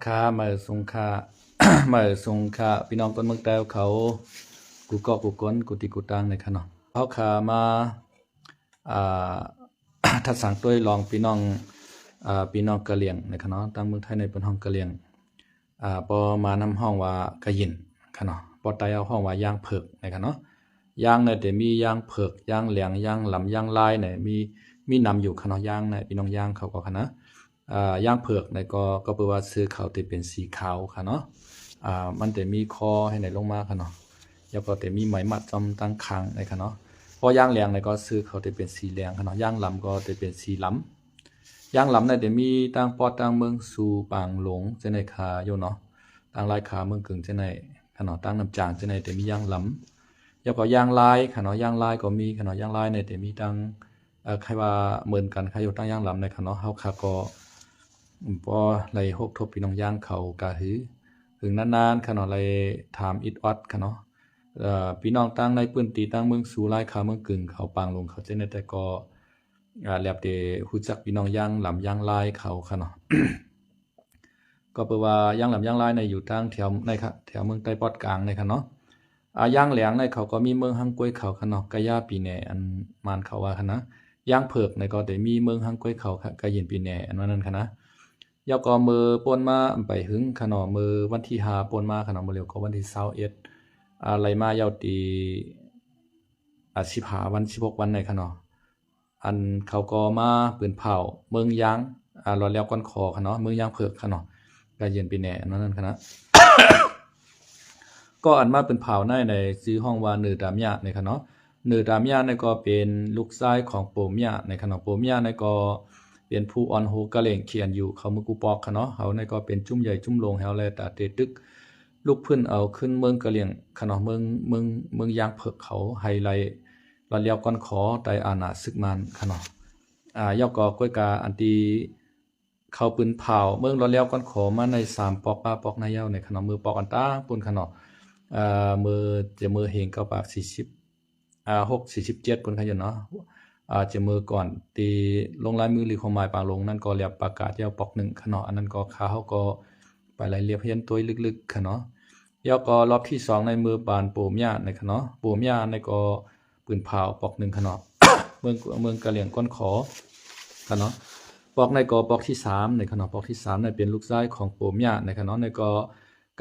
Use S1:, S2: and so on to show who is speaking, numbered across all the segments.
S1: ค้ามาสงค่า มาสงค่าพี่น้องต้นเมืองแต้วเขากูก็กูก้นกูติกูตังในขนมเขาขามาอ่า ทัดสังตัวลองพี่น้องพี่น้องกะเหลี่ยงในขนมตั้งเมืองไทยในเป็นห้องกะเหลี่ยงพอมานำห้องว่ากะยินขนมพอไตเอาห้องว่าย่างเผือกในขนมย่างเนี่ยแต่มีย่างเผือกย่างเหลียงย่างลำย่างลายเนี่ยมีนำอยู่ขนมย่างเนี่ยพี่น้องย่างเขาก็ขนะย่างเผือกในก็แปลว่าซื้อเขาที่เป็นสีขาวค่ะเนาะมันแต่มีคอให้ในลงมาค่ะเนาะแล้วก็แต่มีไหมมัดจอมตั้งคางในค่ะเนาะพอย่างเหลียงในก็ซื้อเขาที่เป็นสีเหลียงค่ะเนาะย่างลำก็ที่เป็นสีล้ำย่างลำในแต่มีตั้งปอตั้งเมืองสู่ปางหลงเจในคาโยเนาะตั้งลายขาเมืองกึ่งเจในค่ะเนาะตั้งน้ำจางเจในแต่มีย่างล้ำแล้วก็ย่างลายค่ะเนาะย่างลายก็มีค่ะเนาะย่างลายในแต่มีตั้งใครว่าเหมือนกันใครอยู่ตั้งย่างลำในค่ะเนาะเฮาค่ะก็พอไหลหกทบพี่น้องย่างเขากะหือถึงนานๆขนาดไรถามอิดวัดค่ะเนาะพี่น้องตั้งในปืนตีตั้งเมืองสู่ไล่ขาเมืองกึ่งเขาปางลงเขาเจนแต่ก็แลบเดฮู้จักพี่น้องย่างหลำย่างลายเขาค่ะเนาะ ก็แปลว่าย่างหลำย่างลายในอยู่ตั้งแถวในค่ะแถวเมืองใต้ปอดกลางในค่ะเนาะย่างแหลงในเขาก็มีเมืองฮังกวยเขาค่ะเนาะกะย่าปีแหน่อันมานเขาว่าค่ะนะย่างเผือกในก็ได้มีเมืองฮังกวยเขาค่ะกะยินปีแหน่อันนั้นค่ะนะยาวก็มือปนมาไปหึงขนอมือวันที่5ปนมาขนอมือเร็วก็วันที่21อะไรมายาวตี15วัน16วันในขนออันเขาก็มาปืนเผาเมืองยางรอแล้วก้อนคอขนอเมืองยางเผือกขนอกะเย็นปีแหน่อันนั้นคณะ ก็อันมาเป็นเผาในชื่อห้องว่าเนือดามยาในขนอเนือดามยาในก็เป็นลูกชายของโปมยาในขนอโปมยาในก็เป็นผู้ออนโฮกะเหล่งเขียนอยู่เขามือกูปอกค่ะเนาะเขาในก็เป็นจุ่มใหญ่จุ่มลงเฮาแลตาเตตึกลูกพื้นเอาขึ้นเมืองกะเหลี่ยงค่ะเนาะเมืองยางเผือกเขาไฮไลท์รอนเลียวก้อนขอไตอาณาศึกมันค่ะเนาะยอกก็ก้อยกาอันตีเขาปืนเผาเมืองรอนเลียวก้อนขอมาใน3ปอกป้าปอกนายเย้าในค่ะเนาะมือปอกอันตาปุ่นค่ะเนาะมือจะมือเฮง9ปาก406 47ปุ่นค่ะอยู่เนาะจะมือก่อนตีลงลายมือหรือความหมายปางลงนั่นก็เรียบประกาศยาวปอก1ค่ะเนาะอันนั้นก็ขาเขาก็ไปรายเรียบเฮียนตัวลึกๆค่ะเนาะยาวก็รอบที่2ในมือบานโปมยาในค่ะเนาะโปมยาในก็ปืนเผาปอก1ค่ะเนาะ เมืองกะเหลี่ยงก้นขอค่ะเนาะปอกในก็ปอกที่3ในค่ะเนาะปอกที่3ในเป็นลูกชายของโปมยาในค่ะเนาะในก็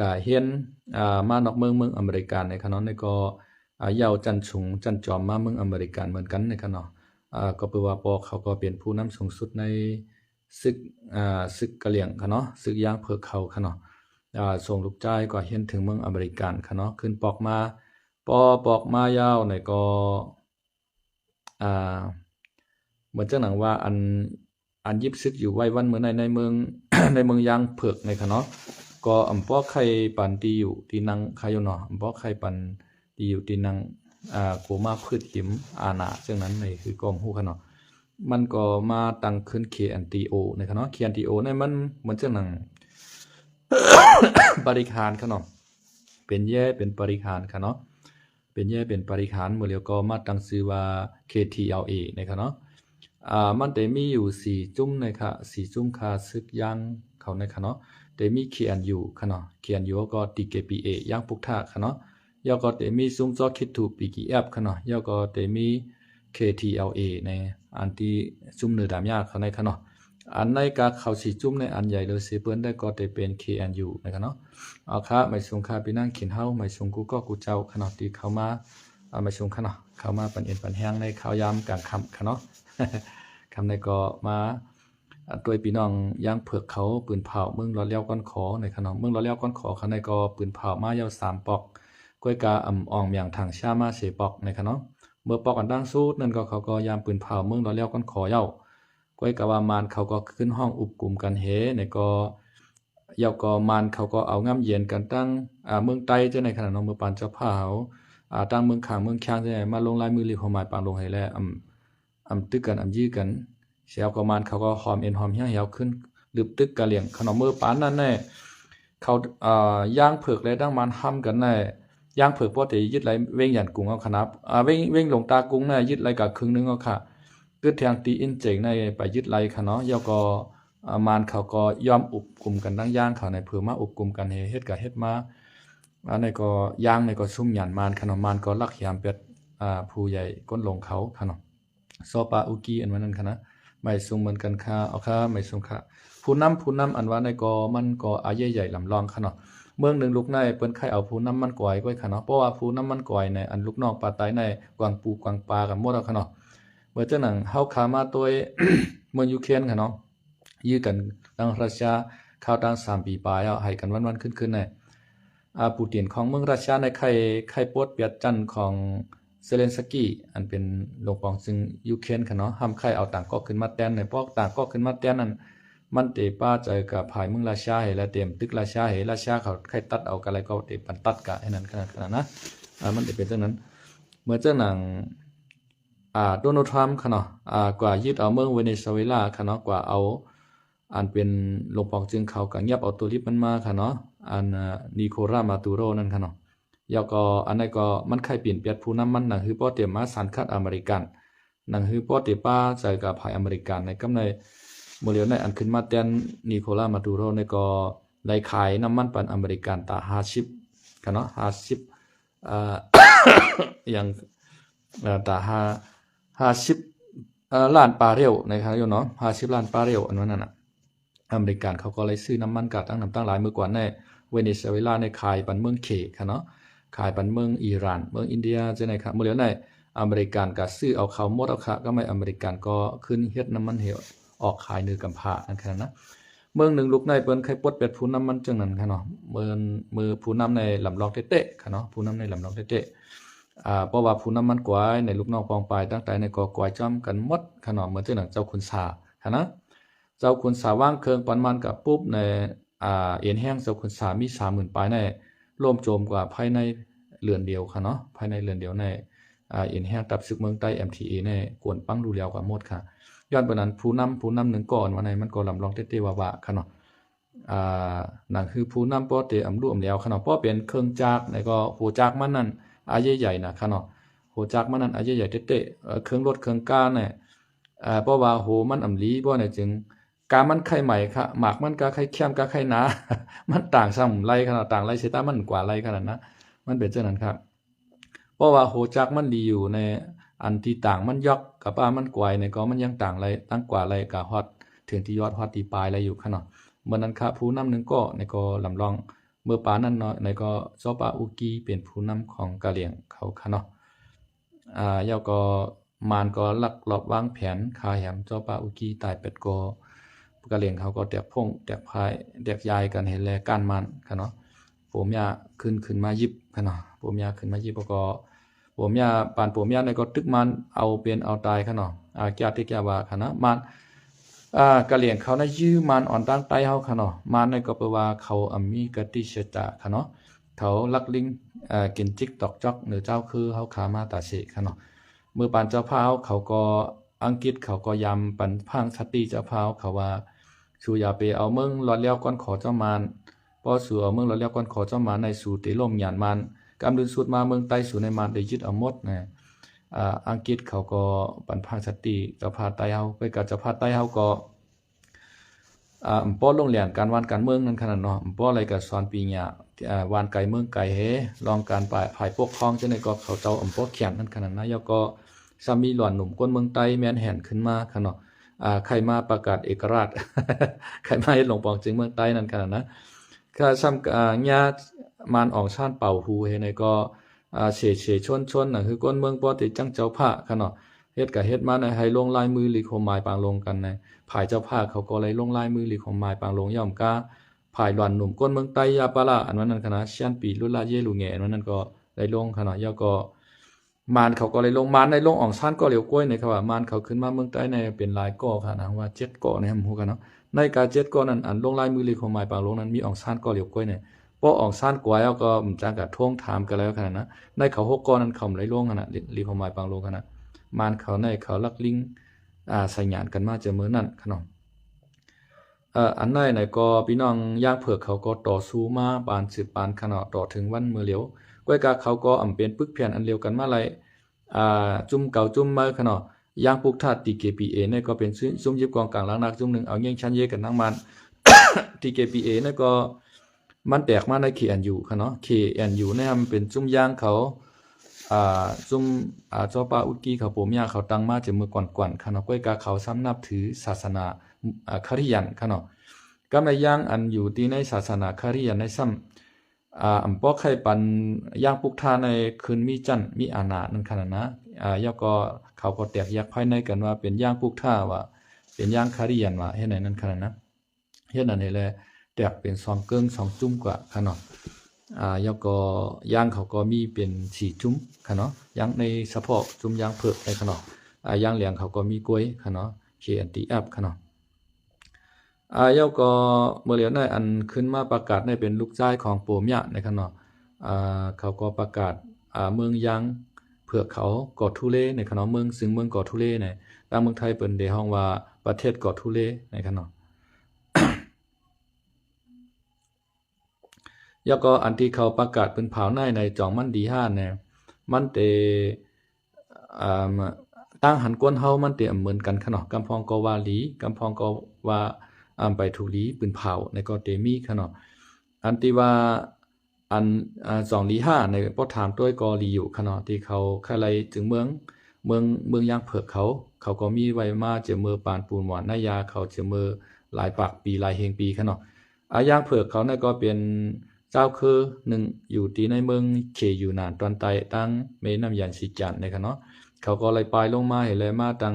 S1: กะเฮียนมานอกเมืองอเมริกันในค่ะเนาะในก็ยาวจันฉุงจันจอมมาเมืองอเมริกันเหมือนกันในค่ะเนาะก็แปลว่าปอเขาก็เป็นผู้นำสูงสุดในศึกกะเหลี่ยงค่ะเนาะศึกย่างเผือกเขาค่ะเนาะส่งลูกชายก็เห็นถึงเมืองอเมริกันค่ะเนาะขึ้นปอกมาปอกมายาวในก็เหมือนจังหนังว่าอันยิบซึกอยู่ไว้วันเมื่อในเมือง ในเมืองย่างเผือกในค่ะเนาะก็อำป้อไข่ปันตีอยู่ที่นังใครอยู่เนาะอำป้อไข่ปันตีอยู่ที่นังโกมาพืชหิมอาณาซึ่งนั้นในคือกองฮู้ค่ะเนาะมันก็มาตั้งขึ้น KNTO ในค่ะเนาะ KNTO เนี่ยมันเหมือนจังหนัง บริการค่ะเนาะเป็นแย่เป็นบริการค่ะเนาะเป็นแย่เป็นบริการเมื่อแล้วก็มาตั้งชื่อว่า KTLA ในค่ะเนาะมันได้มีอยู่4จุ่มนะคะ4จุ่มค่าศึกย่างเขาในค่ะเนาะได้มี KNU ค่ะเนาะ KNU ก็ DKPA ย่างปุกท่าค่ะเนาะยอก็ได้มีซุ่มซอคิดถูก PKF ค่ะเนาะยอก็ได้มี KTLA ในอันที่ซุ่มเนือดามยาเขาในค่ะเนาะอันในกาเขา4จุ่มในอันใหญ่เลยสิเปิ้นได้ก็ได้เป็น KNU นะคะเนาะเอาค่ะไม่สงค่าไปนั่งขินเฮาไม่สงกูก็กูเจ้าค่ะเนาะที่เข้ามาไม่สงค่ะเนาะเข้ามาปันเอ็นปันแห้งในข่าวยามกลางค่ำค่ะเนาะ คำในก็มาตัวพี่น้องย่างเผือกเขาปืนเผาเมืองรอเลี้ยวก้อนขอในขนมเมืองรอเลี้ยวก้อนขอเขาในก็ปืนเผามายาว3ปอกก้อยกาอ่องอย่างทางชามา4ปอกในขนมเมื่อปอกอันตั้งสู้นั่นก็เขาก็ยามปืนเผาเมืองรอเลี้ยวก้อนขอยาวก้อยกาวามานเขาก็ขึ้นห้องอุบกลุ่มกันเฮในก็ยาวก็มานเขาก็เอาง่ำเย็นกันตั้งเมืองไต้เจ้าในขณะน้องเมื่อปานเจ้าผ้าเขาตั้งเมืองขางเมืองแข้งเจ้ามาลงลายมือหรือความหมายปางลงให้แล้วตึกกันยื้อกันเสียวก็มันเขาก็หอมเอ็นหอมเหี่ยวขึ้นลืบตึกกะเหลี่ยงขนมมือปานนั่นแน่เขาย่างเผือกเลยดั้งมันห้ำกันแน่ย่างเผือกพอแต่ยึดไรเว้งหยันกุ้งเอาขนาบเว้งหลงตากุ้งแน่ยึดไรกับครึ่งนึงเอาค่ะกึดแทงตีอินเจงในไปยึดไรค่ะเนาะยอก็ มานเขาก็ยอมอุบกลุ่มกันตั้งย่างเขาในเผื่อมาอุบกลุ่มกันเฮ็ดกับเฮ็ดมาในก็ย่างในก็ซุ่มหยันมานขนมมานก็ลักยามเป็ดผู้ใหญ่ก้นลงเขาขนมซอปาอุกีอันวันนั้นคณะไม่ซุ่มเหมือนกันค่ะเอาค่ะไม่ซุ่มค่ะผู้นำอันว่าในก็มันก็อาใหญ่ๆลำลองขนมเมืองหนึ่งลูกในเปิ้นไข่เอาผู้นำมันก่อยก้อยขนมเพราะว่าผู้นำมันก่อยในอันลูกนอกปลาไตในกวางปูกวางปลากันหมดแล้วขนมเมื่อเจ้าหนังเฮาขามาตัว เมืองยูเครนขนมยื้อกันตั้งรัสเซียเข้าตั้ง3 ปีปลายเอาให้กันวันๆขึ้นๆในปูตินของเมืองรัสเซียในไข่ปวดเปียดจันของเซเลนสกี้อันเป็นหลวงปองซึ่งยูเครนค่ะเนาะห้ามไข่เอาต่างก็ขึ้นมาแตนในพวกต่างก็ขึ้นมาแตนนั้นมันเตป้าใจกับภายเมืองรัสเซียและเต็มตึกรัสเซียรัสเซียเขาไข่ตัดเอากันอะไรก็เตปันตัดกะให้นั้นขนาดนะมันจะเป็นเช่นนั้นเมื่อเจ้าหนังโดนัลด์ทรัมป์ค่ะเนาะกว่ายึดเอาเมืองเวเนซุเอลาค่ะเนาะกว่าเอาอันเป็นหลวงปองจึงเขาก็เงียบเอาตัวลิบมันมาค่ะเนาะอันนิโคลามาตูโรนั่นค่ะเนาะยาวก็อันนั้นก็มันใครเปลี่ยนเปียดผู้นำมันหนังฮือป้อเตรียมมาสันคัดอเมริกันหนังฮือป้อเตป้าใจกับภายอเมริกันในกำในโมเดลในอันขึ้นมาแทนนิโคลามาตูโรในก็ได้ขายน้ำมันปันอเมริกันตา50ค่ะเนาะ50อย่างตา50ล้านบาร์เรลนะครับโยเนาะ50 ล้านบาร์เรลอันนั้นน่ะอเมริกันเขาก็เลยซื้อน้ำมันกาตั้งหลายมื้อก่อนในเวเนซุเอลาในขายปันเมืองเคค่ะเนาะขายปันเมืองอิหร่านเมืองอินเดียจังได๋ครับมื้อแล้วในอเมริกันก็ซื้อเอาเขาหมดเอาค่ะก็ไม่อเมริกันก็ขึ้นเฮ็ดน้ำมันเหวออกขายเนื้อกำพร้าอันนั้นนะเมืองหนึ่งลูกในเปิ้นไข่ปดเป็ดผู้นำมันจังนั้นค่ะเนาะมือผู้นำในลำลองเตะๆค่ะเนาะผู้นำในลำลองเตะเพราะว่าผู้นำมันกวายในลูกน้องปองปลายตั้งแต่ในก็กวายจ้อมกันหมดค่ะเนาะเหมือนจังนั้นเจ้าคุณสาค่ะนะเจ้าคุณสาว่างเครื่องปันมันกับปุ๊บในเอ็นแห้งเจ้าคุณสามี 30,000 ปลายในร่วมโจมกว่าภายในเรือนเดียวค่ะเนาะภายในเรือนเดียวในเอ็นแห้งตับซึกเมืองใต้ MTA ในกวนปังดูแล้วกว่าหมดค่ะย้อนปานนั้นผู้นำหนึ่งก่อนว่าในมันก็ลำลองเตะๆว่าๆค่ะเนาะนั่นคือผู้นำป้อเตอำรู้อำแล้วค่ะเนาะป้อเป็นเครื่องจักรในก็หัวจักรมันนั่นใหญ่ๆนะค่ะเนาะหัวจักรมันนั่นใหญ่ๆเตะๆเครื่องรถเครื่องก้าเนี่ยเพราะว่าโหมันอำลีบ่เนี่ยจึงกามันไข่ใหม่ค่ะหมากมันก็ไข่เข้มก็ไข่หนา มันต่างซ้ำไรขนาดต่างไรเสตามันกว่าไรขนาดนะมันเป็นจังนั้นครับเพราะว่าโหจักมันดีอยู่ในอันที่ต่างมันยอกกับมันกวายในก็มันยังต่างไรตั้งกว่าไรก็ฮอดถึงที่ยอดฮอดที่ปลายไรอยู่ค่ะเนาะเมื่อนั้นครับผู้นำหนึ่งก็ในก็ลำลองเมื่อปานั้นเนาะในก็ซอปาอุกีเป็นผู้นำของกะเหรี่ยงเขาค่ะเนาะยาวก็มานก็ลักลอบวางแผนคาแหมซอปาอุกีตายเป็ดก็กะเหรี่ยงเขาก็แตกพงแตกพายแตกยายกันเห็นแลก้านมันค่ะเนาะผมยาขึ้นมายิบค่ะเนาะผมยาขึ้นมายิบก็ผมยาปานผมยาในก็ตึกมันเอาเป็นเอาตายค่ะเนาะแก่ที่แก่ว่าค่ะนะมันกะเหรี่ยงเขานะยื้อมันอ่อนตั้งใต้เฮาค่ะเนาะมันในก็แปลว่าเขามีกติชะตาค่ะเนาะเขาลักลิงกินจิกตอกจอกหรือเจ้าคือเฮาขามาตาเสค่ะเนาะเมื่อปานเจ้าพาวเขาก็อังกฤษเขาก็ยำปันพังสติเจ้าพาวเขาว่าชูอย่าไปเอาเมืองหลอดแล้วก่อนขอเจ้ามานพอสู่เอาเมืองหลอดแล้วก่อนขอเจ้ามานในสู่ติล่มหยานมันกำดึงสุดมาเมืองใต้สู่ในมันได้ยึดเอาหมดนะอังกฤษเขาก็ปันพังสติเจ้าพาใต้เฮาไปกับเจ้าพาใต้เฮาก็ป้อลงแหลนการวานการเมืองนั่นขนาดเนาะป้ออะไรกับสอนปีญาวานไก่เมืองไก่เฮลองการภายปกครองจังได๋ก็เขาเจ้าป้อแข็งนั่นขนาดนะแล้วก็ซามีหลอนหนุ่มก้นเมืองใต้แม่นแห่นขึ้นมาค่ะเนาะใครมาประกาศเอกราช ใครมาเฮ็ดหลวงปองจึงเมืองใต้นั่นขนาดนะก็ซ้ำญาติมานออกชาติเป่าฮูเฮในก็เฉชนน่ะคือก้นเมืองป้อติจังเจ้าพระค่ะเนาะเฮ็ดก็เฮ็ดมาในให้ลงลายมือหรือคมหมายปางลงกันในภายเจ้าภาคเขาก็เลยลงลายมือหรือของหมายปางลงย่อมกาภายหลอนหนุ่มก้นเมืองใต้ยาปะละอันนั้นคณะเชียนปีลุลาเยลูแงอันนั้นก็ได้ลงขนาดย่อก็มานเขาก็เลยลงมานในลงอ่องซ่านก็เหลียวกล้วยในครับว่ามานเขาขึ้นมาเมืองใต้ในเป็นลายก่อค่ะนะว่า7ก่อในฮู้กันเนาะในกา7ก่อนั้นอันลงลายมือหรือของหมายปางลงนั้นมีอ่องซ่านก็เหลียวกล้วยเนี่ยพออ่องซ่านกว่าแล้วก็จังกะท่วงถามกันแล้วขนาดนะในเขา6ก่อนั้นเขาเลยลงขนาดหรือของหมายปางลงขนาดมานเขาในเขาลักลิงใส่หยานกันมาเจอมื้อนั้นขนมอันไหนไหนก็พี่น้องย่างเผือกเขาก็ต่อสู้มาปานสืบปานขนาดต่อถึงวันมื้อเหลียวก้อยกาเขาก็อำเป็นปึกเพียนอันเร็วกันมาไหลจุ่มเก่าจุ่มมาขนาด ย่างปุกท่า TKPA เนี่ยก็เป็นซุ้มยิบกองกลางหลังนักซุ้มหนึ่งเอาเงี้ยงชั้นเยกันทั้งมัน TKPA เนี่ยก็มันแตกมาใน KNU ค่ะเนาะ KNU เนี่ยมันเป็นซุ้มย่างเขาซุ้มเจ้าป้าอุดกี้เขาปู่ย่าเขาตั้งมาจากเมื่อก่อนๆค่ะเนาะก้อยกาเขาซ้ำนับถือศาสนาคริยันค่ะเนาะก็ในย่างอันอยู่ที่ในศาสนาคริยันในซ้ำอันปอกไข่ปันย่างปุกท่าในคืนมีจันมีอาณานั่นขนาดนะย่อก็เขาก็แตกแยกภายในกันว่าเป็นย่างปุกท่าว่าเป็นย่างคริยันว่าเฮ็ดไหนนั่นขนาดนะเฮ็ดนั่นนี่แหละแตกเป็น2เกิ้ง2จุ่มกว่าค่ะเนาะย่อก็ย่างเขาก็มีเป็น4จุ่มค่ะเนาะย่างในเฉพาะจุ่มย่างเผือกในค่ะเนาะย่างเหลียงเขาก็มีกล้วยค่ะเนาะ KNTF ค่ะเนาะย่อก็เมื่อเหลียวในอันขึ้นมาประกาศในเป็นลูกชายของปู่ย่าในค่ะเนาะเขาก็ประกาศเมืองยางเผือกเขาเกาะทุเลในค่ะเนาะเมืองซึ่งเมืองเกาะทุเลในทางเมืองไทยเปิ้นได้ฮ้องว่าประเทศเกาะทุเลในค่ะเนาะ แล้วก็อันที่เขาประกาศเป็นเผาในจองมันดี5เนี่ยมันเตตั้งหันกวนเฮามันเตเหมือนกันค่ะเนาะกำพองก็ว่าหลีกำพองก็ว่าไปถูหลีปืนเผาในก็เตมีค่ะเนาะอันที่ว่าอัน2หลี5ในบ่ถามต้วยก็หลีอยู่ค่ะเนาะที่เขาใครไลถึงเมืองย่างเผือกเขาก็มีไว้มาเจอมือปานปูนหวานนายาเขาเจอมือหลายปากปีหลายเฮงปีค่ะเนาะย่างเผือกเขาเนี่ยก็เป็นเจ้าคือ1อยู่ที่ในเมืองเขอยู่นานตอนใต้ตั้งเมน้ำยันสิจันในค่ะเนาะเขาก็เลยปลายลงมาให้เลยมาตั้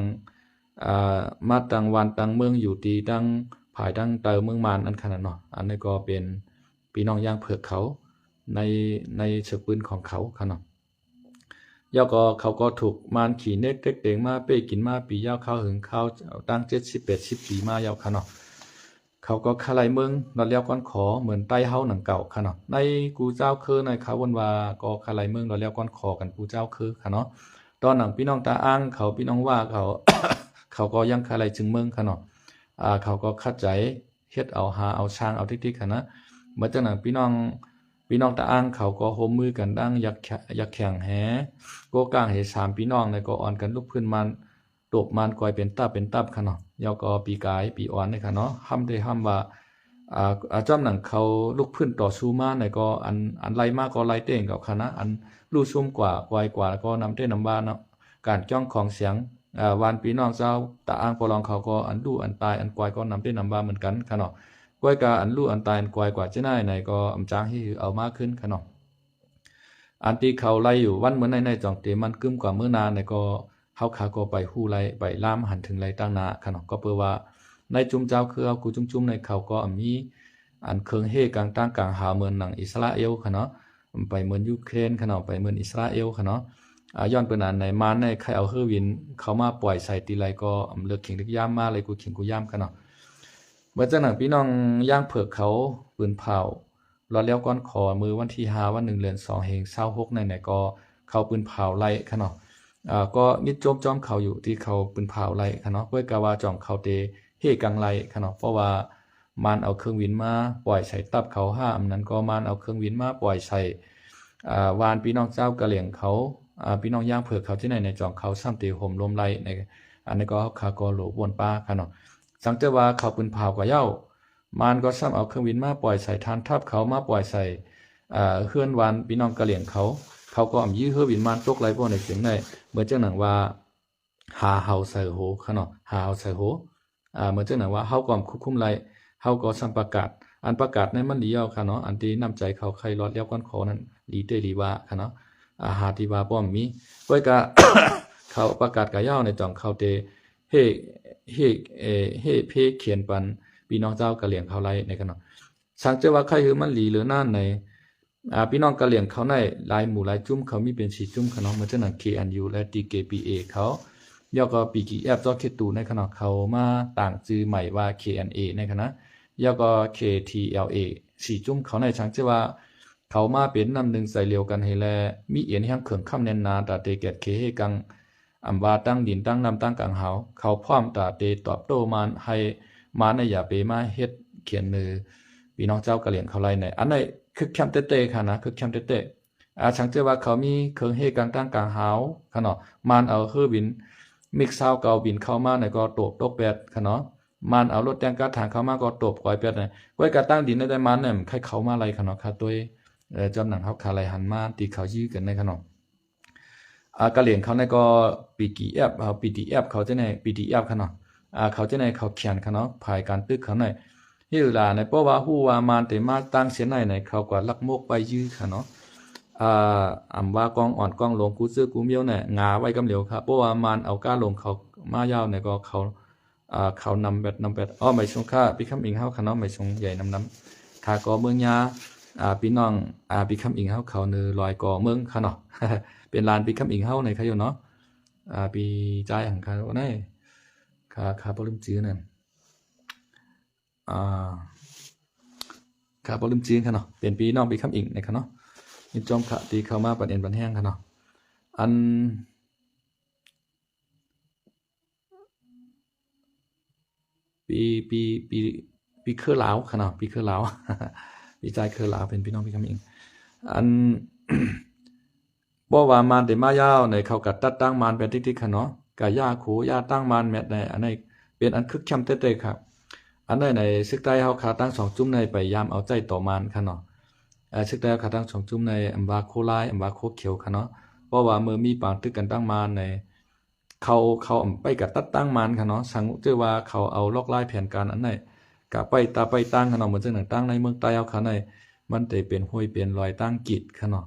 S1: งวันตั้งเมืองอยู่ที่ตั้งภายตั้งเตอเมืองมานอันขนาดเนาะอันนี้ก็เป็นพี่น้องย่างเผือกเขาในเชือกปืนของเขาค่ะเนาะแล้วก็เขาก็ถูกมานขี่เน็กเต็กเต็งมาเป้กินมาปียาวเข้าหึงเข้าตั้ง70-80ปีมายาวค่ะเนาะเขาก็คลายเมืองรอแล้วก้อนขอเหมือนใต้เฮาหนังเก่าค่ะเนาะในกูเจ้าคือในเขาวนว่าก็คลายเมืองรอแล้วก้อนขอกันกูเจ้าคือค่ะเนาะตอนหนังพี่น้องตาอ้างเขาพี่น้องว่าเขา เขาก็ยังคลายจึงเมืองค่ะเนาะเขาก็คัดใจเฮ็ดเอาหาเอาช้างเอาทิกๆค่ะนะเมื่อจังนั้นพี่น้องตาอ้างเขาก็โฮมมือกันดังอยากแข่งแหก็กลางเห3พี่น้องในก็อ่อนกันลุกขึ้นมันตบมันกอยเป็นตับค่ะเนาะยาวก็ปีกายปีอ่อนนี่ค่ะเนาะห้ำได้ห้ำว่าจอมหนังเขาลุกพื้นต่อสู้มาในก็อันไล่มากก็ไล่เต้งกับคณะอันลู่ซุ่มกว่าไวกว่าก็นำเต้นนำบ้านเนาะการจ้องของเสียงวานพี่น้องเจ้าตาอ้างปอลองเขาก็อันลู่อันตายอันกวายก็นำเต้นนำบ้านเหมือนกันค่ะเนาะกวยกาอันลู่อันตายอันกวายกว่าจะได้ในก็อำจางให้เอามากขึ้นค่ะเนาะอันที่เขาไล่อยู่วันเหมือนในจ่องเตมันกึ้มกว่าเมื่อนานในก็เฮาขาก็ไปฮู้ไล่ไปล่ามหันถึงไล่ตั้งนาค่ะเนาะก็เพื่อว่าในจุ่มเจ้าคือเอากูจุ่มในเขาก็มีอันเคิงเฮกลางตั้งกลางหาเมืองหนังอิสราเอลค่ะเนาะไปเมืองยูเครนค่ะเนาะไปเมืองอิสราเอลค่ะเนาะย้อนเปิ้นอันในมานในใครเอาเฮอวินเขามาปล่อยใส่ตีไรก็เลิกเข่งลึกย่ามมาเลยกูเข่งกูย่ามค่ะเนาะเมื่อจังหนังพี่น้องย่างเผือกเขาปืนเผารอแล้วก้อนขอมือวันที่5วัน1เดือน2เฮง26ในก็เขาปืนเผาไล่ค่ะเนาะก็มิดโจมจอมเขาอยู่ที่เขาปืนเผาไล่ค่ะเนาะเพื่อกาวาจอมเขาเตเฮกังไล่ค่ะเนาะเพราะว่ามันเอาเครื่องบินมาปล่อยใส่ตับเขา5อันนั้นก็มันเอาเครื่องบินมาปล่อยใส่วานพี่น้องเจ้ากะเหลี่ยงเขาพี่น้องย่างเผือกเขาที่ไหนในจอมเขาซ้ำตีห่มลมไล่ในอันนี้ก็คาก็โหลวนป้าค่ะเนาะสังเกตว่าเขาปืนเผากว่าเย้ามันก็ซ้ำเอาเครื่องบินมาปล่อยใส่ทานทับเขามาปล่อยใส่เฮือนวานพี่น้องกะเหลี่ยงเขาก็ยื้อเฮือบินมันตกไหลพวกในเสียงได้เหมือนจังหนังว่าหาเฮาใส่โหค่ะเนาะหาเฮาใส่โหเหมือนจังหนังว่าเฮาก็ควบคุมไหลเฮาก็ซ้ำประกาศอันประกาศในมันดีเอาค่ะเนาะอันที่นำใจเขาใครรอดแล้วก้อนขอนั้นดีเตดีว่าค่ะเนาะหาที่ว่าป้อมมีไว้ก็ เขาประกาศกะยาวในจ่องเขาเตเฮเพเขียนปันพี่น้องเจ้ากะเหลี่ยงเขาไล่ในกันเนาะสังเกตว่าใครคือมันหลีหรือนั่นในพี่น้องกะเหลี่ยงเขาในลายหมู่ลายจุ่มเขามีเป็น4จุ่มค่ะเนาะเหมือนจังนั้น KNU และ TKPA เขาย่อก็ PKF จอเคตูในขณะเขามาต่างชื่อใหม่ว่า KNA ในคณะย่อก็ KTLA 4จุ่มเขาในสังเกตว่าเขามาเป็นนำหนึ่งใส่เลียวกันให้แลมีเอียนแห่งเขิงค่ำแน่นนาตาเตเกตเคเฮกังอำว่าตั้งดินตั้งน้ำตั้งกลางเฮาเขาพร้อมตาเตตอบโต้มันให้มาในอย่าไปมาเฮ็ดเขียนมือพี่น้องเจ้ากะเหลี่ยงเขาไล่ในอันไหนคือแคมเตค่ะนะคือแคมเตสังเกตว่าเขามีเขิงเฮกังตั้งกลางเฮาค่ะเนาะมันเอาเฮือบิน มิกซาวเก่าบินเข้ามาในก็ตบตกแปดค่ะเนาะมันเอารถแตงกาถางเข้ามาก็ตบก้อยแปดเนี่ยก้อยกาตั้งดินได้มันเนี่ยใครเข้ามาอะไรค่ะเนาะค่ะตัวจำหนังเขาขาอะไรหันมาตีเขายื้อกันในค่ะเนาะกะเหลี่ยงเขาในก็PDF PDF เขาจะใน PDF ค่ะเนาะเขาจะในเขาเขียนค่ะเนาะภายการตึกเขาในที่เวลาในเพราะว่าฮู้ว่ามันแต่มาตั้งเสียในเขากว่าลักมกไปยื้อค่ะเนาะอำว่ากองอ่อนกองลงกูซื้อกูเมียวเนี่ยงาไว้กำเหลียวครับเพราะว่ามันเอาก้าลงเขามายาวเนี่ยก็เขานำแบบไม่ชงค่าพี่คำอิงเฮาค่ะเนาะไม่ชงใหญ่น้ำค่าก็เมืองยาพี่น้องพี่คำอิงเฮาเขาเนือลอยก่อเมืองค่ะเนาะ เป็นลานพี่คำอิงเฮาในค่ะอยู่เนาะปีใจของเขาเนี่ยค่าบ่ลืมจื้อนั่นค่าบ่ลืมจื้อค่ะเนาะเป็นพี่น้องพี่คำอิงในค่ะเนาะยินจอมค่ะตีเข้ามาประเด็นบันแห้งค่ะเนาะอันปีเครือลาวค่ะเนาะปีเครือลาว ปีใจเครือลาวเป็นพี่น้องพี่คำอิงอัน บ่ว่ามันได้มายาวในเขาก็ตัดตั้งมันเป็นทิศๆค่ะเนาะก็ย่าขูย่าตั้งมันแม่ในอันนี้เป็นอันคึกแคมเต้ๆครับอันใดในซึกใต้เฮาขาตั้ง2จุ่มในไปยามเอาใจต่อมันค่ะเนาะซึกใต้ขาตั้ง2จุ่มในอำว่าโคลายอำว่าโคเขียวค่ะเนาะเพราะว่าเมื่อมีปางตึกกันตั้งมันในเขาไปก็ตัดตั้งมันค่ะเนาะสังเจอว่าเขาเอาลอกลายแผนการอันไหนก็ไปตั้งค่ะเนาะเหมือนจังหนังตั้งในเมืองใต้เฮาค่ะในมันได้เป็นห้วยเป็นรอยตั้งกิจค่ะเนาะ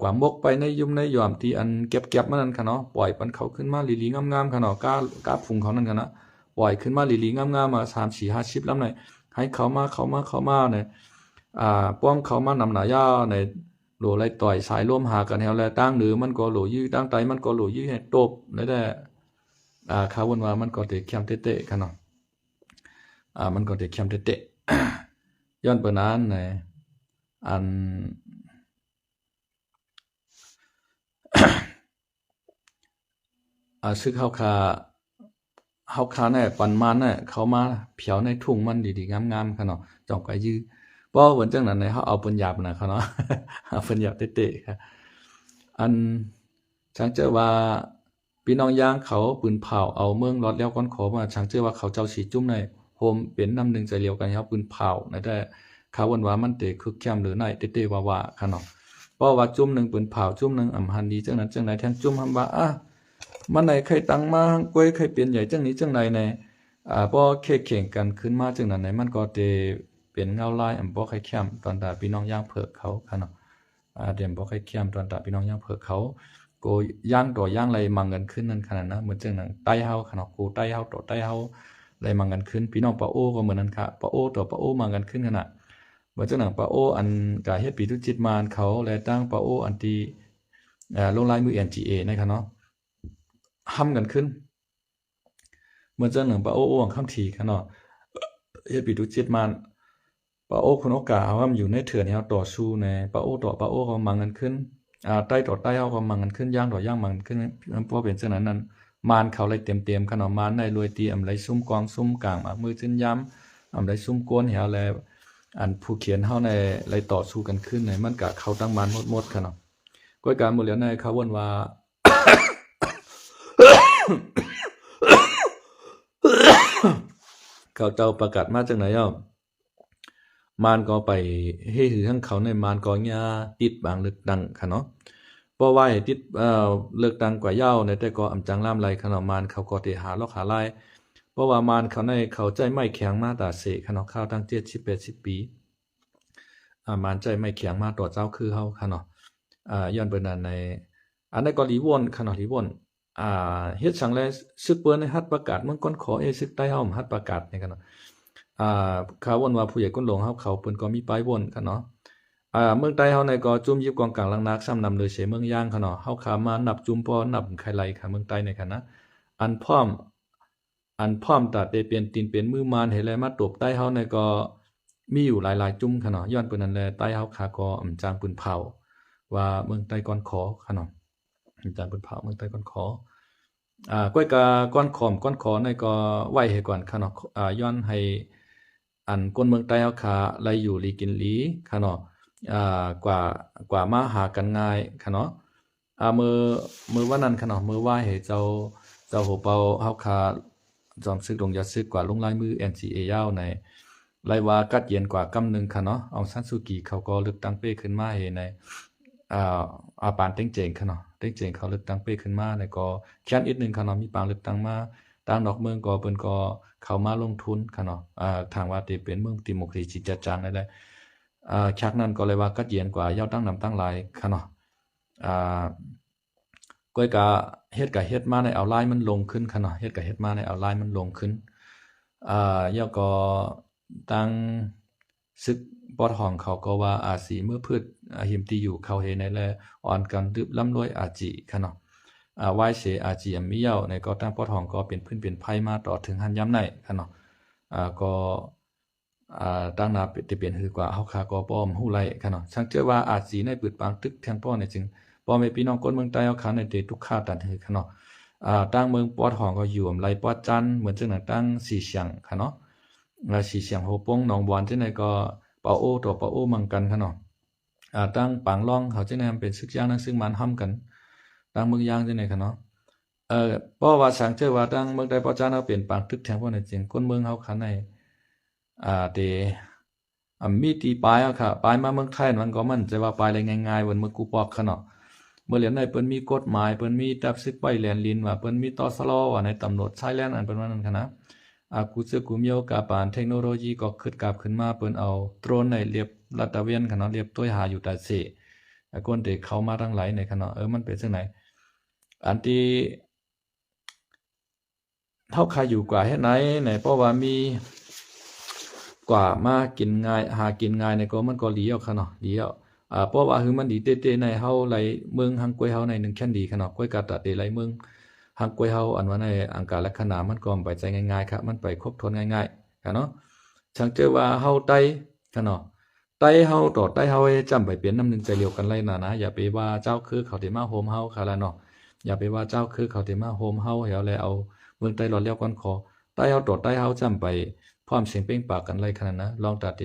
S1: กว่ามกไปในยุ่มในยอมที่อันเก็บๆมันนั่นค่ะเนาะปล่อยปันเขาขึ้นมาหลีๆงามๆค่ะเนาะกล้าพุงเขานั่นค่ะนะปล่อยขึ้นมาหลีๆงามๆมา3 4 5 10ลำหน่อยให้เขามาเนี่ยป้องเขามานำหน้ายาในโหลไหลต่อยสายร่วมหากันแฮวแลตั้งหรือมันก็โหลยื้อตั้งไตมันก็โหลยื้อให้ตบได้เขาวนว่ามันก็ได้เข้มเตะๆค่ะเนาะมันก็ได้เข้มเตะๆย้อนเปิ้นนั้นในอันซึกเฮาคาเนี่ยปันมันเนี่ยเขามาเผียวในทุ่งมันดีๆงามๆค่ะเนาะจอกไปยื้อบ่เหมือนจังนั้นเนี่ยเฮาเอาปืนหยาบน่ะค่ะเนาะ เอาปืนหยาบเตะๆค่ะอันฉันเจอว่าพี่น้องย่างเขาปืนเผาเอาเมืองรอดแล้วก้อนขอมาฉันเจอว่าเขาเจ้าสีจุ่มในโฮมเป็นน้ำหนึ่งใจเลียวกันเฮาปืนเผาในแต่เขาวันว่ามันเตะคึกแคมหรือไหนเตะๆว่าๆค่ะเนาะเพราะว่าจุ่มนึงปืนเผาจุ่มนึงอำหันดีจังนั้นจังไหนแทงจุ่มหำว่ามันไหนใครตั้งมาก้วยใครเปลี่ยนใหญ่จังนี้จังไหนในบ่แข่งกันขึ้นมาจังนั้นไหนมันก็เตเป็นเงาลายบ่ใครแคมตอนตาพี่น้องย่างเผิกเขาค่ะเนาะเดี๋ยวบ่ใครแคมตอนตาพี่น้องย่างเผิกเขาก็ย่างต่อย่างไรมังกันขึ้นนั่นขนาดนะเหมือนจังนั้นใต้เฮาค่ะเนาะกูใต้เฮาต่อใต้เฮาไรมังกันขึ้นพี่น้องปะโอก็เหมือนนั้นค่ะปะโอต่อปะโอมังกันขึ้นขนาดเหมือนจังนั้นปะโออันกะเฮ็ดปีทุจิตมานเขาและตั้งปะโออันที่ลงลายมือ NGA นะครับเนาะห้ำกันขึ้นเหมือนจะหนึ่งปะโอ้ของคำทีค่ะเนาะเฮ็ดปีทุจิตมันปะโอ้คุณโอกาสเอาอยู่ในเถื่อนเฮาต่อสู้ในปะโอ้ต่อปะโอ้เขามังกันขึ้นใต้ต่อใต้เฮาก็มังกันขึ้นย่างต่อย่างมังกันขึ้นเพราะเป็นเช่นนั้นมานเขาเลยเต็มๆค่ะเนาะมานในรวยตีอำไรซุ่มกองซุ่มกลางมากมือจิ้นย้ำอำไรซุ่มโกนเฮาแลอันผู้เขียนเฮาในไรต่อสู้กันขึ้นในมันก็เขาตั้งมันหมดค่ะเนาะก้อยการหมดแล้วในเขาวนว่า เขาเจ้าประกาศมาจากไหนมานก็ไปให้ถือทั้งเขาในมานก็ญาติดบางเลือกดังค่ะเนาะเพราะว่าให้ติดเลือกดังกว่าเย้าในแต่ก็อำจังล่ามไรค่ะเนาะมานเขาก็ได้หาลอกหาลายเพราะว่ามานเขาในเขาใจไม่แข็งมาตาเสค่ะเนาะข้าวตั้ง70 80ปีมานใจไม่แข็งมาต่อเจ้าคือเฮาค่ะเนาะย้อนเปิ้นนั้นในอันนั้นก็ลีวนค่ะเนาะลีวนเฮ็ดสังแลซึกเปิ้นให้ฮัดประกาศเมืองก้นขอซึกใต้เฮาฮัดประกาศนี่กันเนาะข่าววนว่าผู้ใหญ่ก้นหลวงเฮาเขาเปิ้นก็มีป้ายวนกันเนาะเมืองใต้เฮาในก็จุ่มยิบกองกลางลังนักซ้ำนำเลยเสเมืองย่างค่ะเนาะเฮาขามานับจุ่มพอนับไข่ไหลค่ะเมืองใต้ในค่ะนะอันพร้อมตาเตเปลี่ยนตีนเป็นมือมานให้แลมาตบใต้เฮาในก็มีอยู่หลายๆจุ่มค่ะเนาะย้อนเปิ้นนั่นแลใต้เฮาขาก็จางปืนเผาว่าเมืองใต้ก่อนขอค่ะเนาะจางปืนเผาเมืองใต้ก่อนขอก้อยกาก้อนขอในก็ไหว้ให้ก่อนค่ะเนาะย้อนให้อันคนเมืองใต้เฮาขาไลอยู่ลีกินลีค่ะเนาะกว่ามาหากันง่ายค่ะเนาะมื้อวันนั้นค่ะเนาะมื้อไหว้ให้เจ้า เจ้าโหเปาเฮาคาจอมซึกลงยาซึกกว่าลงลายมือ NCA ยาวในไล่ว่ากัดเย็นกว่ากำนึงค่ะเนาะอองซันซูกีเขาก็เลือกตั้งเป้ขึ้นมาเฮในปานเต็งเจงค่ะเนาะเต็งเจงเขาเลือกตั้งเป้ขึ้นมาในก็แค่นอีกนึงค่ะเนาะมีปางเลือกตั้งมาต่างนอกเมืองก็เปิ้นก็เข้ามาลงทุนค่ะเนาะทางว่าที่เป็นเมืองดิโมคราซีจัดจานนั่นแหละชักนั้นก็เลยว่ากัดเย็นกว่ายาวตั้งนำตั้งหลายค่ะเนาะก้อยกะเฮ็ดมาในเอาไลน์มันลงขึ้นค่ะเนาะเฮ็ดมาในเอาไลน์มันลงขึ้นยาก็ตั้งซึกปอดห้องเขาก็ว่าอาสีเมื่อพืชหิมตีอยู่เขาเฮในแลอ่อนกันดึบล้ำรวยอาจิค่ะเนาะวายเสอาจิยมีเยาในก็ตั้งปอดห้องก็เป็นพื้นเป็นไผมาต่อถึงหันย้ำในค่ะเนาะก็ตั้งนาจะเปลี่ยนคือกว่าเฮาคาก็ป้อมฮู้ไล่ค่ะเนาะช่างเจอว่าอาจีในปืดปางตึกแทงป้อในจึงป้อแม่พี่น้องคนเมืองใต้เฮาคาในเตทุกข้าตันคือค่ะเนาะตั้งเมืองปอดห้องก็อยู่อำไลปอดจันเหมือนจังนั้นตั้งสีเสียงค่ะเนาะสีเสียงโฮปงหนองบอนจังได๋ก็ปาโอต่อปาโอมังกันค่ะเนาะตั้งปางล่องเขาจังได๋เป็นศึกย่างนั้นซึ่งมันห้ำกันตั้งเมืองย่างจังได๋ค่ะเนาะเพราะว่าสังเจอว่าตั้งเมืองใดปอดจันเฮาเป็นปางตึกแทงป้อในจึงคนเมืองเฮาคาในเตมีตีปลายค่ะปลายมาเมืองไทยมันก็มันจะว่าปลายอะไรง่ายๆวันเมื่อกูปอกขนาดเมื่อเหรียญในเปิ้นมีกฎหมายเปิ้นมีตับซึกไปแลนลินว่าเปิ้นมีตสลว่าในตำรวจชายแลนอันเปิ้นว่านั่นค่ะนะกูซึกกูมีโอกาสปานเทคโนโลยีก็ขึ้นกลับขึ้นมาเปิ้นเอาโดรนในเรียบลาดตระเวนค่ะเนาะเรียบตัวหาอยู่ตาเสคนที่เข้ามาทั้งหลายในค่ะเนาะมันเป็นจังไหนอันที่เฮาคาอยู่กว่าเฮ็ดไหนในเพราะว่ามีกว่ามากินง่ายหากินง่ายในก็มันก็ดีเอาค่ะเนาะดีเอาเพราะว่าคือมันดีเต้ๆในเฮาไหลเมืองฮังกวยเฮาใน1แค่นดีค่ะเนาะกวยกาตะเตไหลเมืองฮังกวยเฮาอันว่าในอังกาลักษณะมันก็ไปใจง่ายๆครับมันไปครบทนง่ายๆค่ะเนาะช่างเจอว่าเฮาไตค่ะเนาะไตเฮาต่อไตเฮาจำไปเป็นน้ำนึงใจเดียวกันเลยนะอย่าไปว่าเจ้าคือเขาที่มาโฮมเฮาค่ะละเนาะอย่าไปว่าเจ้าคือเขาที่มาโฮมเฮาเฮาแล้วเอาเมืองไตหลอดแล้วก่อนขอไตเฮาต่อไตเฮาจำไปพร้อมเสียงเป้งปากกันเลยขนาดนะลองตัดเต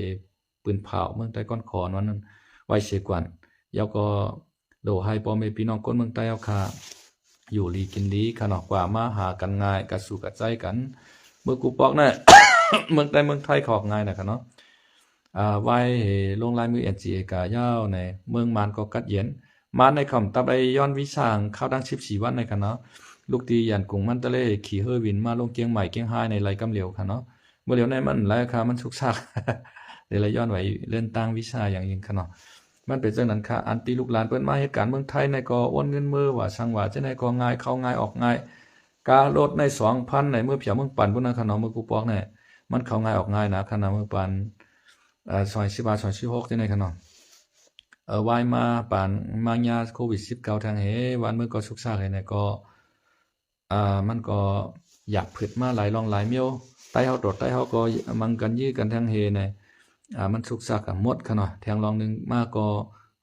S1: ปืนเผาเมืองใต้ก้อนคอนั้นไว้เสียกวนยาวก็โดให้พ่อแม่พี่น้องคนเมืองใต้เอาค่ะอยู่ลีกินดีขนาดกว่ามาหากันง่ายกระสู่กระใจกันเมื่อกูปอกน่ะ เมืองใต้เมืองไทยขอกง่ายนะครับเนาะไว้ลงลายมือ NCA กายาวในเมืองมานก็กัดเย็นมาในคำตับไอย้อนวิสางเข้าดัง14วันในค่ะเนาะลูกตียันกรุงมันตะเลขี่เฮอวินมาลงเกียงใหม่เกียงไฮในไรกำเหลียวค่ะเนาะเมื่อเหลียวในมันหลายค่ะมันสุกซักเดี๋ยวย้อนไว้เลื่อนตั้งวิชาอย่างยิ่งค่ะเนาะมันเป็นจังนั้นค่ะอันตีลูกหลานเปิ้นมาเหตุการณ์เมืองไทยในก็โอนเงินมือว่าช่างว่าจะในก็ง่ายเข้าง่ายออกง่ายกาลดใน 2,000 ในเมื่อเพียงเมืองปันพุ่นน่ะค่ะเนาะเมื่อกูปอกเนี่ยมันเข้าง่ายออกง่ายนะค่ะเนาะเมื่อปันซอย10บาทซอย16จังได๋ค่ะเนาะวายมาปานมายาโควิด19ทางเฮวันมื้อก็สุกซักให้เนี่ยก็มันก็อยากผึดมาหลายรองหลายเมียวไต้เฮาตดไต้เฮาก็มังกันยื้อกันทางเฮในมันสุกซักหมดค่ะเนาะแทงรองนึงมาก็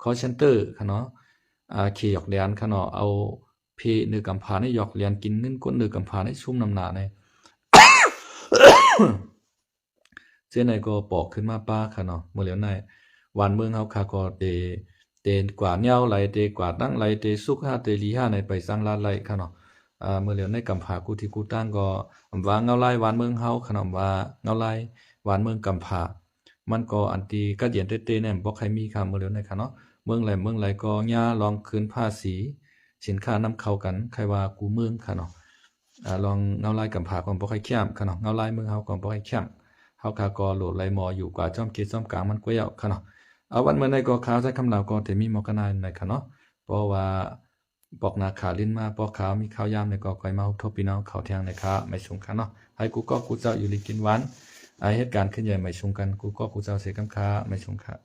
S1: คอลเซ็นเตอร์ค่ะเนาะขี่หยอกแดนค่ะเนาะเอาเพนึกกำพาในหยอกเรียนกินเงินก้นนึกกำพาในซุ่มน้ำหนาใน เจ้าไหนก็ปอกขึ้นมาป้าค่ะเนาะเมื่อเหลียวในวันเมืองเฮาค่ะก็เตกว่าเหนียวไหลเตกว่าตั้งไหลเตสุกหาเตลีหาในไปสร้างลาดไหลค่ะเนาะเมื่อเหลียวในกำพากูที่กูตั้งก็ว่าเงาไล่หวานเมืองเฮาขนมว่าเงาไล่หวานเมืองกำพามันก็อันตีก็เดียนเต้ๆเนี่ยบ่ใครมีค่ะเมื่อเหลียวในค่ะเนาะเมืองไหลก็ย่าลองคืนภาษีสินค้านำเข้ากันใครว่ากูเมืองค่ะเนาะลองเงาไล่กำพาก็บ่ใครแค้มค่ะเนาะเงาไล่เมืองเฮาก็บ่ใครแค้มเฮาคาก็โหลดไหลมออยู่กว่าจอมเกตจอมกลางมันก็ยาวค่ะเนาะเอาวันเมื่อในก็ข่าวใช้คำลาวก็แต่มีหมอกนายในค่ะเนาะเพราะว่าปอกนาขาลิ้นมาปอกขาวมีข้าวยามในก็คอยมาทบพี่น้องเขาเที่ยงในค่ะไม่ชงค่ะเนาะให้กูก็กูเจ้าอยู่ลีกินหวานเหตุการณ์ขึ้นใหญ่ไม่ชงกันกูก็กูเจ้าเสกำค้าไม่ชงค่ะ